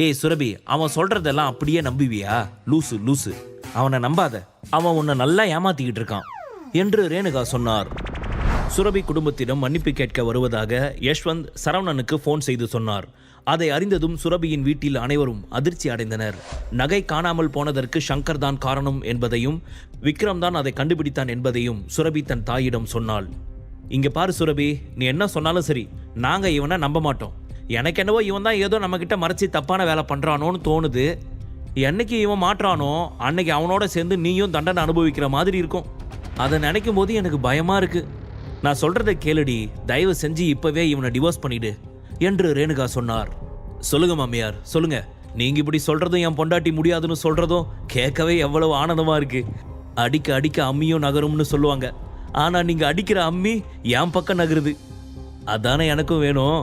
ஏய் சுரபி, அவன் சொல்றதெல்லாம் அப்படியே நம்புவியா? லூசு லூசு, அவனை நம்பாத. அவன் உன்னை நல்லா ஏமாத்திக்கிட்டு இருக்கான் என்று ரேணுகா சொன்னார். சுரபி குடும்பத்திடம் மன்னிப்பு கேட்க வருவதாக யஷ்வந்த் சரவணனுக்கு போன் செய்து சொன்னார். அதை அறிந்ததும் சுரபியின் வீட்டில் அனைவரும் அதிர்ச்சி அடைந்தனர். நகை காணாமல் போனதற்கு சங்கர் தான் காரணம் என்பதையும் விக்ரம் தான் அதை கண்டுபிடித்தான் என்பதையும் சுரபி தன் தாயிடம் சொன்னாள். இங்க பாரு சுரபி, நீ என்ன சொன்னாலும் சரி, நாங்க இவனை நம்ப மாட்டோம். எனக்கு என்னவோ இவன் தான் ஏதோ நம்ம கிட்ட மறைச்சி தப்பான வேலை பண்றானோன்னு தோணுது. என்னைக்கு இவன் மாற்றானோ அன்னைக்கு அவனோட சேர்ந்து நீயும் தண்டனை அனுபவிக்கிற மாதிரி இருக்கும். அதை நினைக்கும் போது எனக்கு பயமா இருக்கு. நான் சொல்றதை கேளுடி, தயவு செஞ்சு இப்பவே இவனை டிவோர்ஸ் பண்ணிடு என்று ரேணுகா சொன்னார். சொல்லுங்க மாமியார், சொல்லுங்க. நீங்க இப்படி சொல்றதும் என் பொண்டாட்டி முடியாதுன்னு சொல்றதும் கேட்கவே எவ்வளவு ஆனந்தமா இருக்கு. அடிக்க அடிக்க அம்மியும் நகரும்னு சொல்லுவாங்க. ஆனா நீங்க அடிக்கிற அம்மி என் பக்கம் நகருது. அதானே எனக்கும் வேணும்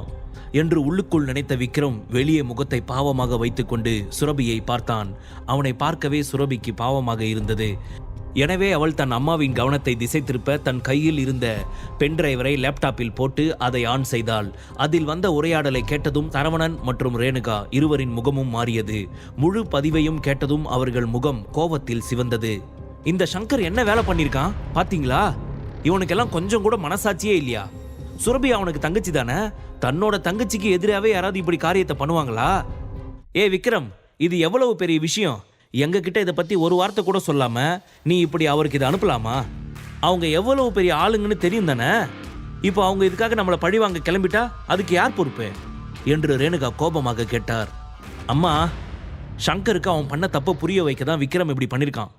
என்று உள்ளுக்குள் நினைத்த விக்ரம் வெளியே முகத்தை பாவமாக வைத்துக்கொண்டு சுரபியை பார்த்தான். அவனை பார்க்கவே சுரபிக்கு பாவமாக இருந்தது. எனவே அவள் தன் அம்மாவின் கவனத்தை திசை திருப்ப தன் கையில் இருந்த பென் டிரைவரை லேப்டாப்பில் போட்டு அதை ஆன் செய்தாள். அதில் வந்த உரையாடலை கேட்டதும் சரவணன் மற்றும் ரேணுகா இருவரின் முகமும் மாறியது. முழு பதிவையும் கேட்டதும் அவர்கள் முகம் கோபத்தில் சிவந்தது. இந்த சங்கர் என்ன வேலை பண்ணிருக்கான் பாத்தீங்களா? இவனுக்கெல்லாம் கொஞ்சம் கூட மனசாட்சியே இல்லையா? சுரபி அவனுக்கு தங்கச்சி தானே. தன்னோட தங்கச்சிக்கு எதிராகவே யாராவது இப்படி காரியத்தை பண்ணுவாங்களா? ஏ விக்ரம், இது எவ்வளவு பெரிய விஷயம். எங்க கிட்ட இதை பத்தி ஒரு வார்த்தை கூட சொல்லாம நீ இப்படி அவருக்கு இதை அனுப்பலாமா? அவங்க எவ்வளவு பெரிய ஆளுங்கன்னு தெரியும் தானே. இப்போ அவங்க இதுக்காக நம்மளை பழிவாங்க கிளம்பிட்டா அதுக்கு யார் பொறுப்பு என்று ரேணுகா கோபமாக கேட்டார். அம்மா, சங்கருக்கு அவன் பண்ண தப்ப புரிய வைக்க தான் விக்ரம் இப்படி பண்ணிருக்கான்.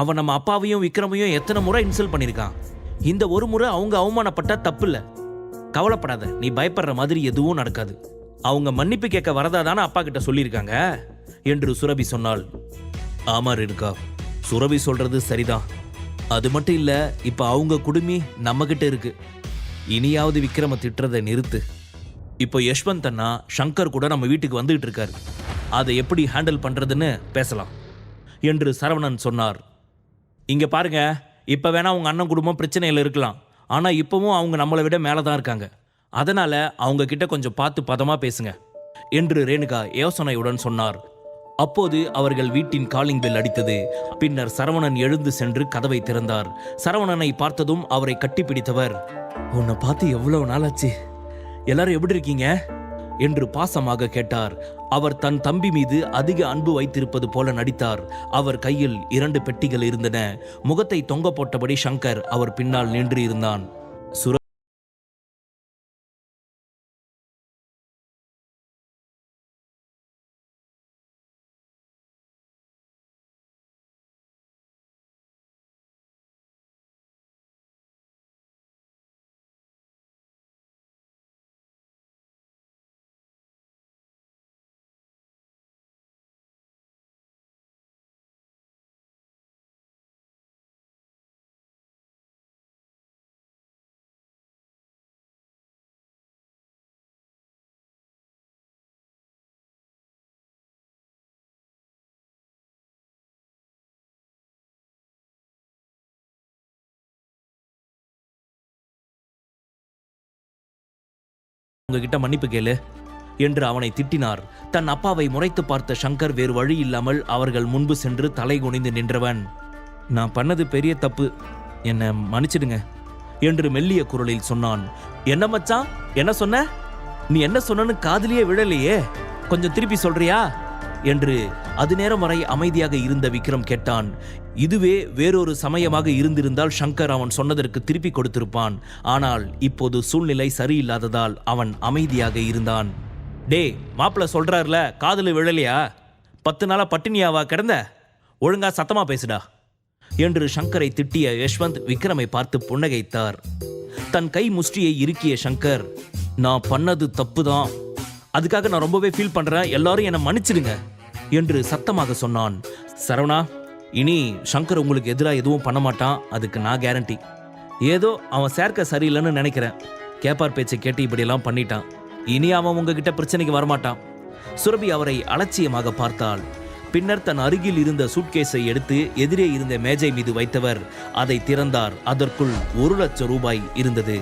அவன் நம்ம அப்பாவையும் விக்ரமையும் எத்தனை முறை இன்சல்ட் பண்ணிருக்கான். இந்த ஒரு முறை அவங்க அவமானப்பட்டா தப்பு இல்ல. கவலைப்படாத, நீ பயப்படுற மாதிரி எதுவும் நடக்காது. அவங்க மன்னிப்பு கேட்க வரதா தானே அப்பா கிட்ட சொல்லியிருக்காங்க என்று சுரபி சொன்னாள். ஆமா ரேணுகா, சுரபி சொல்றது சரிதான். அது மட்டும் இல்ல, இப்ப அவங்க குடுமி நம்ம கிட்ட இருக்கு. இனியாவது விக்ரம திட்டுறதை நிறுத்து. இப்போ யஷ்வந்த் அண்ணா சங்கர் கூட நம்ம வீட்டுக்கு வந்துகிட்டு இருக்காரு. அதை எப்படி ஹேண்டில் பண்றதுன்னு பேசலாம் என்று சரவணன் சொன்னார். இங்க பாருங்க, இப்ப வேணா உங்க அண்ணன் குடும்பம் பிரச்சனையில் இருக்கலாம். ஆனா இப்பவும் அவங்க நம்மளை விட மேலதான் இருக்காங்க. அதனால அவங்க கிட்ட கொஞ்சம் பார்த்து பதமா பேசுங்க என்று ரேணுகா யோசனையுடன் சொன்னார். அப்போது அவர்கள் வீட்டின் காலிங் பெல் அடித்தது. பின்னர் சரவணன் எழுந்து சென்று கதவை திறந்தார். சரவணனை பார்த்ததும் அவரை கட்டிப்பிடித்தவர், உன்னை பார்த்து எவ்வளவு நாள் ஆச்சு, எல்லாரும் எப்படி இருக்கீங்க என்று பாசமாக கேட்டார். அவர் தன் தம்பி மீது அதிக அன்பு வைத்திருப்பது போல நடித்தார். அவர் கையில் 2 பெட்டிகள் இருந்தன. முகத்தை தொங்க போட்டபடி சங்கர் அவர் பின்னால் நின்று இருந்தான். உங்ககிட்ட மன்னிப்பு கேளு என்று அவனை திட்டினார். தன் அப்பாவை முறைத்து பார்த்த சங்கர் வேறு வழி இல்லாமல் அவர்கள் முன்பு சென்று தலை குனிந்து நின்றவன், நான் பண்ணது பெரிய தப்பு, என்னை மன்னிச்சிடுங்க என்று மெல்லிய குரலில் சொன்னான். என்ன மச்சான், என்ன சொன்ன? நீ என்ன சொன்னு காதுலயே விழலையே, கொஞ்சம் திருப்பி சொல்றியா என்று அது நேரம் வரை அமைதியாக இருந்த விக்ரம் கேட்டான். இதுவே வேறொரு சமயமாக இருந்திருந்தால் சங்கர் அவன் சொன்னதற்கு திருப்பி கொடுத்திருப்பான். ஆனால் இப்போது சூழ்நிலை சரியில்லாததால் அவன் அமைதியாக இருந்தான். டே, மாப்பிள்ள சொல்றாருல, காதுல விழலையா? 10 நாளா பட்டினியாவா கிடந்த? ஒழுங்கா சத்தமா பேசுடா என்று சங்கரை திட்டிய யஷ்வந்த் விக்ரமை பார்த்து புன்னகைத்தார். தன் கை முஷ்டியை இறுக்கிய சங்கர், நான் பண்ணது தப்புதான், அதுக்காக நான் ரொம்பவே ஃபீல் பண்றேன், எல்லாரும் என்னை மன்னிச்சிடுங்க என்று சத்தமாக சொன்னான். சரவணா, இனி சங்கர் உங்களுக்கு எதிராக எதுவும் பண்ண மாட்டான், அதுக்கு நான் கேரண்டி. ஏதோ அவன் சேர்க்க சரியில்லைன்னு நினைக்கிறேன். கேப்பார் பேச்சை கேட்டு இப்படியெல்லாம் பண்ணிட்டான். இனி அவன் உங்ககிட்ட பிரச்சனைக்கு வரமாட்டான். சுரபி அவரை அலட்சியமாக பார்த்தாள். பின்னர் தன் அருகில் இருந்த சூட்கேஸை எடுத்து எதிரே இருந்த மேஜை மீது வைத்தவர் அதை திறந்தார். அதற்குள் 1 லட்சம் ரூபாய் இருந்தது.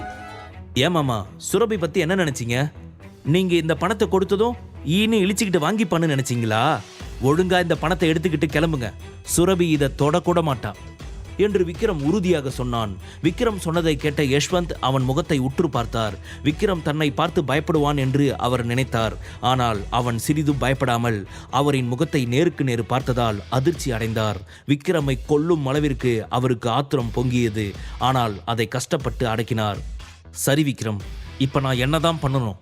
ஏமாமா, சுரபி பத்தி என்ன நினைச்சீங்க? நீங்க இந்த பணத்தை கொடுத்ததும் ஈன்னு இழிச்சுக்கிட்டு வாங்கிப்பான்னு நினைச்சீங்களா? ஒழுங்கா இந்த பணத்தை எடுத்துக்கிட்டு கிளம்புங்க. சுரபி இதை தொடக்கூட மாட்டா என்று விக்ரம் உறுதியாக சொன்னான். விக்ரம் சொன்னதை கேட்ட யஷ்வந்த் அவன் முகத்தை உற்று பார்த்தார். விக்ரம் தன்னை பார்த்து பயப்படுவான் என்று அவர் நினைத்தார். ஆனால் அவன் சிறிதும் பயப்படாமல் அவரின் முகத்தை நேருக்கு நேரு பார்த்ததால் அதிர்ச்சி அடைந்தார். விக்ரமை கொல்லும் அளவிற்கு அவருக்கு ஆத்திரம் பொங்கியது. ஆனால் அதை கஷ்டப்பட்டு அடக்கினார். சரி விக்ரம், இப்ப நான் என்னதான் பண்ணணும்,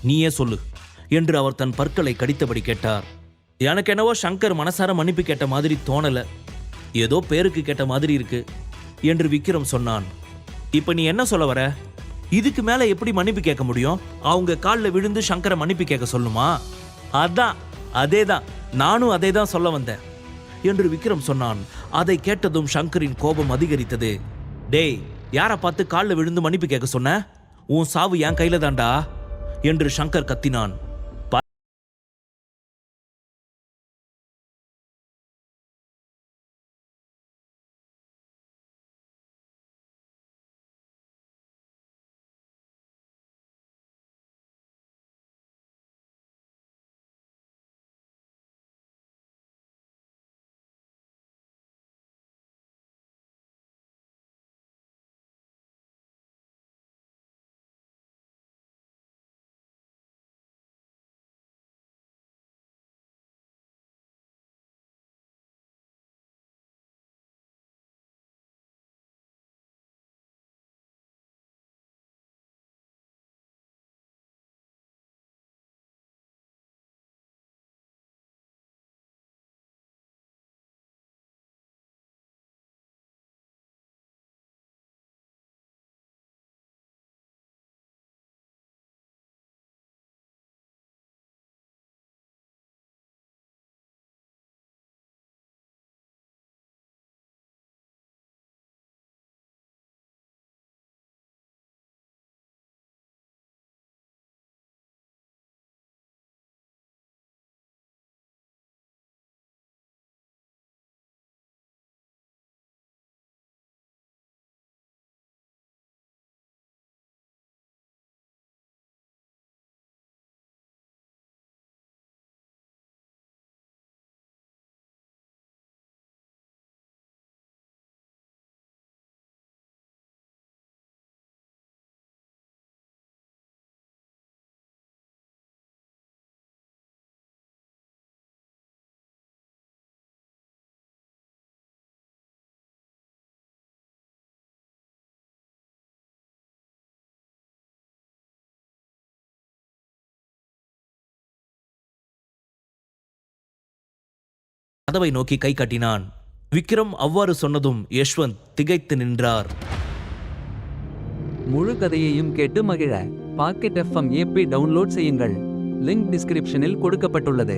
நீயே சொல்லு என்று அவர் தன் பற்களை கடித்தபடி கேட்டார். எனக்கு என்னவோ சங்கர் மனசார மன்னிப்பு கேட்ட மாதிரி தோணல, ஏதோ பேருக்கு கேட்ட மாதிரி இருக்கு என்று விக்ரம் சொன்னான். இப்ப நீ என்ன சொல்ல வர? இதுக்கு மேல எப்படி மன்னிப்பு கேட்க முடியும்? அவங்க காலில் விழுந்து சங்கரை மன்னிப்பு கேட்க சொல்லுமா? அதேதான் நானும் அதே தான் சொல்ல வந்தேன் என்று விக்ரம் சொன்னான். அதை கேட்டதும் சங்கரின் கோபம் அதிகரித்தது. டேய், யாரை பார்த்து காலில் விழுந்து மன்னிப்பு கேட்க சொன்ன? உன் சாவு என் கையில தாண்டா என்று சங்கர் கத்தினான். கதவை நோக்கி கை காட்டினான். விக்ரம் அவ்வாறு சொன்னதும் யஷ்வந்த் திகைத்து நின்றார். முழு கதையையும் கேட்டு மகிழ பாக்கெட் FM ஆப்பை டவுன்லோட் செய்யுங்கள். லிங்க் டிஸ்கிரிப்ஷனில் கொடுக்கப்பட்டுள்ளது.